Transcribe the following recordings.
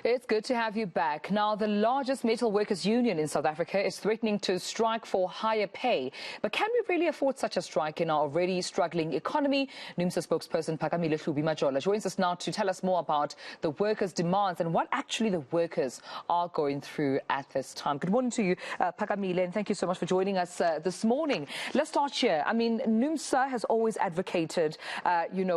It's good to have you back. Now, the largest metal workers union in South Africa is threatening to strike for higher pay. But can we really afford such a strike in our already struggling economy? Numsa spokesperson Phakamile Hlubi-Majola joins us now to tell us more about the workers' demands and what actually the workers are going through at this time. Good morning to you, Phakamile, and thank you so much for joining us this morning. Let's start here. I mean, Numsa has always advocated,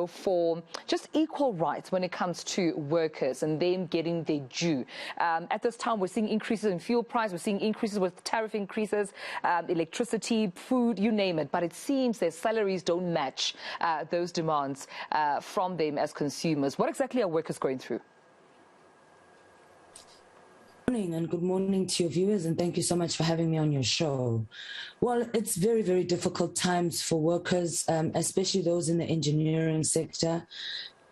for just equal rights when it comes to workers and them getting their due. At this time, we're seeing increases in fuel price, we're seeing increases with tariff increases, electricity, food, you name it. But it seems their salaries don't match those demands from them as consumers. What exactly are workers going through? Good morning and good morning to your viewers, and thank you so much for having me on your show. Well, it's very, very difficult times for workers, especially those in the engineering sector.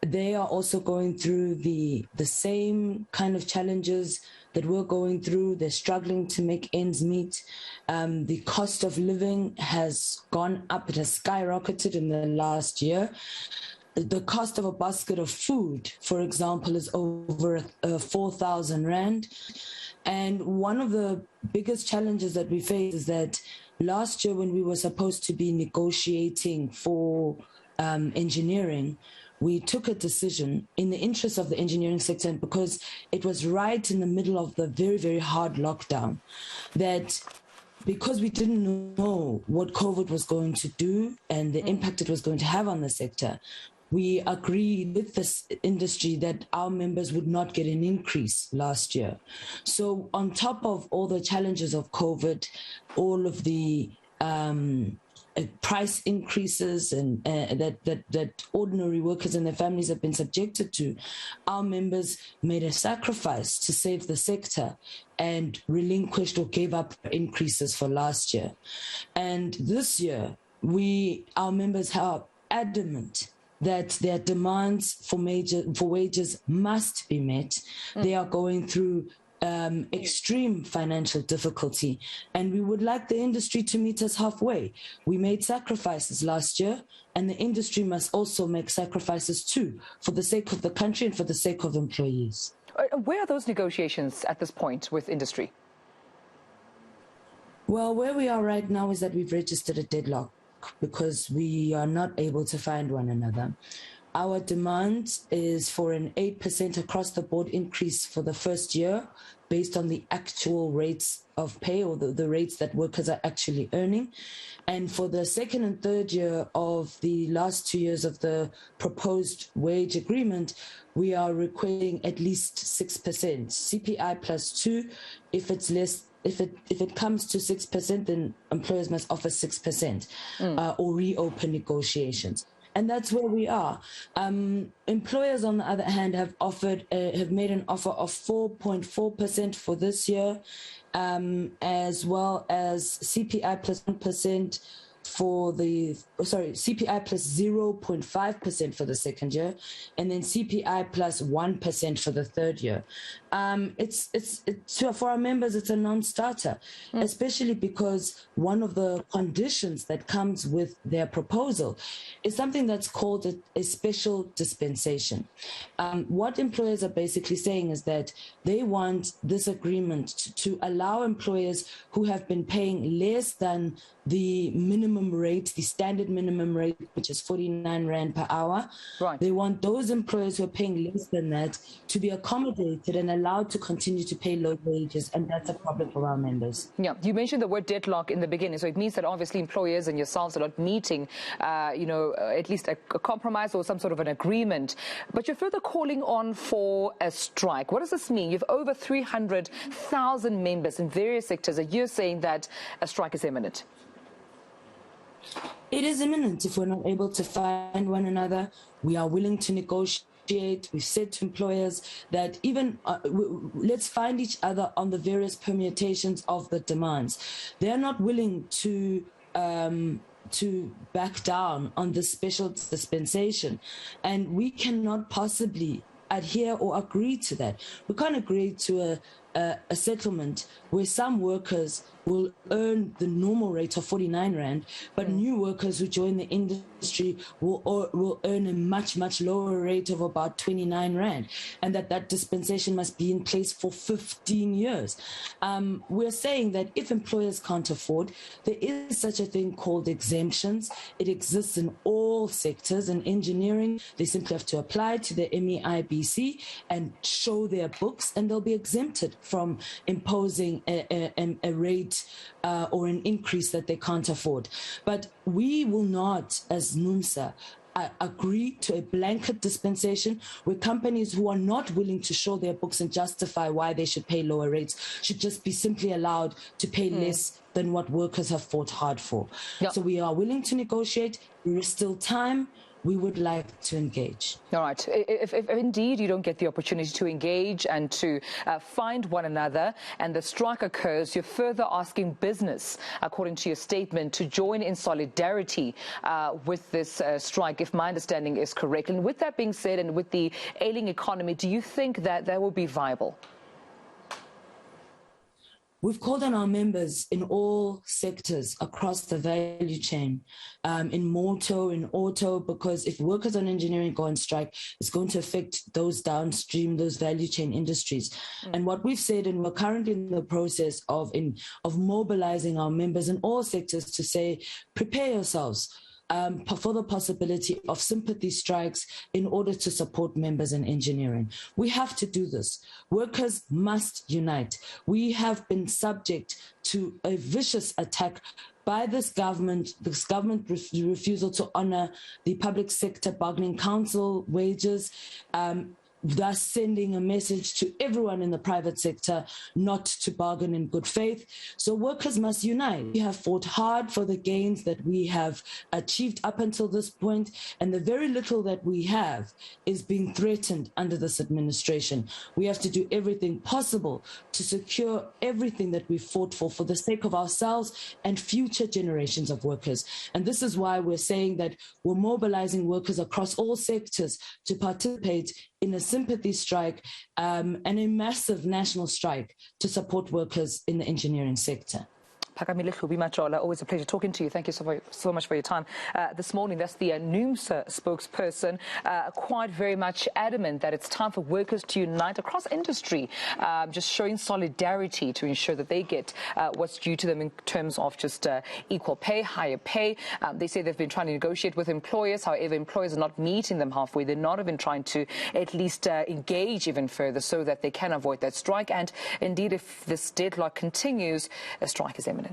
They are also going through the same kind of challenges that we're going through. They're struggling to make ends meet. The cost of living has gone up. It has skyrocketed in the last year. The cost of a basket of food, for example, is over 4,000 Rand. And one of the biggest challenges that we face is that last year, when we were supposed to be negotiating for engineering, we took a decision in the interest of the engineering sector, and because it was right in the middle of the very, very hard lockdown, that because we didn't know what COVID was going to do and the impact it was going to have on the sector, we agreed with this industry that our members would not get an increase last year. So on top of all the challenges of COVID, all of the price increases and that ordinary workers and their families have been subjected to, our members made a sacrifice to save the sector and relinquished or gave up increases for last year. And this year, our members are adamant that their demands for wages must be met. They are going through extreme financial difficulty, and we would like the industry to meet us halfway. We made sacrifices last year, and the industry must also make sacrifices too, for the sake of the country and for the sake of employees. Where are those negotiations at this point with industry? Well, where we are right now is that we've registered a deadlock because we are not able to find one another. Our demand is for an 8% across the board increase for the first year based on the actual rates of pay, or the rates that workers are actually earning. And for the second and third year of the last 2 years of the proposed wage agreement, we are requiring at least 6%, CPI plus 2. If it's less, if it comes to 6%, then employers must offer 6% or reopen negotiations. And that's where we are. Employers, on the other hand, have made an offer of 4.4% for this year, as well as CPI plus 1% CPI plus 0.5% for the second year, and then CPI plus 1% for the third year. For our members, it's a non-starter, especially because one of the conditions that comes with their proposal is something that's called a special dispensation. What employers are basically saying is that they want this agreement to allow employers who have been paying less than the minimum rate, the standard minimum rate, which is 49 Rand per hour. Right. They want those employers who are paying less than that to be accommodated and allowed to continue to pay low wages, and that's a problem for our members. Yeah, you mentioned the word deadlock in the beginning, so it means that obviously employers and yourselves are not meeting, at least a compromise or some sort of an agreement. But you're further calling on for a strike. What does this mean? You've over 300,000 members in various sectors, and you're saying that a strike is imminent. It is imminent. If we're not able to find one another, we are willing to negotiate. We've said to employers that even let's find each other on the various permutations of the demands. They're not willing to back down on this special dispensation, and we cannot possibly adhere or agree to that. We can't agree to a settlement where some workers will earn the normal rate of 49 Rand, but new workers who join the industry will earn a much, much lower rate of about 29 Rand, and that dispensation must be in place for 15 years. We're saying that if employers can't afford, there is such a thing called exemptions. It exists in all sectors. In engineering, they simply have to apply to the MEIBC and show their books, and they'll be exempted from imposing a rate or an increase that they can't afford. But we will not, as Numsa, agree to a blanket dispensation where companies who are not willing to show their books and justify why they should pay lower rates should just be simply allowed to pay less than what workers have fought hard for. Yep. So we are willing to negotiate. There is still time. We would like to engage. All right. If indeed you don't get the opportunity to engage and to find one another and the strike occurs, you're further asking business, according to your statement, to join in solidarity with this strike, if my understanding is correct. And with that being said, and with the ailing economy, do you think that that will be viable? We've called on our members in all sectors across the value chain, in motor, in auto, because if workers on engineering go on strike, it's going to affect those downstream, those value chain industries. And what we've said, and we're currently in the process of mobilizing our members in all sectors to say, prepare yourselves for the possibility of sympathy strikes in order to support members in engineering. We have to do this. Workers must unite. We have been subject to a vicious attack by this government refusal to honor the public sector bargaining council wages, thus sending a message to everyone in the private sector not to bargain in good faith. So workers must unite. We have fought hard for the gains that we have achieved up until this point, and the very little that we have is being threatened under this administration. We have to do everything possible to secure everything that we fought for the sake of ourselves and future generations of workers. And this is why we're saying that we're mobilizing workers across all sectors to participate in a sympathy strike and a massive national strike to support workers in the engineering sector. Phakamile, Hlubi-Majola, always a pleasure talking to you. Thank you so much for your time this morning. That's the Numsa spokesperson, quite very much adamant that it's time for workers to unite across industry, just showing solidarity to ensure that they get what's due to them in terms of just equal pay, higher pay. They say they've been trying to negotiate with employers. However, employers are not meeting them halfway. They're not even trying to at least engage even further so that they can avoid that strike. And indeed, if this deadlock continues, a strike is imminent.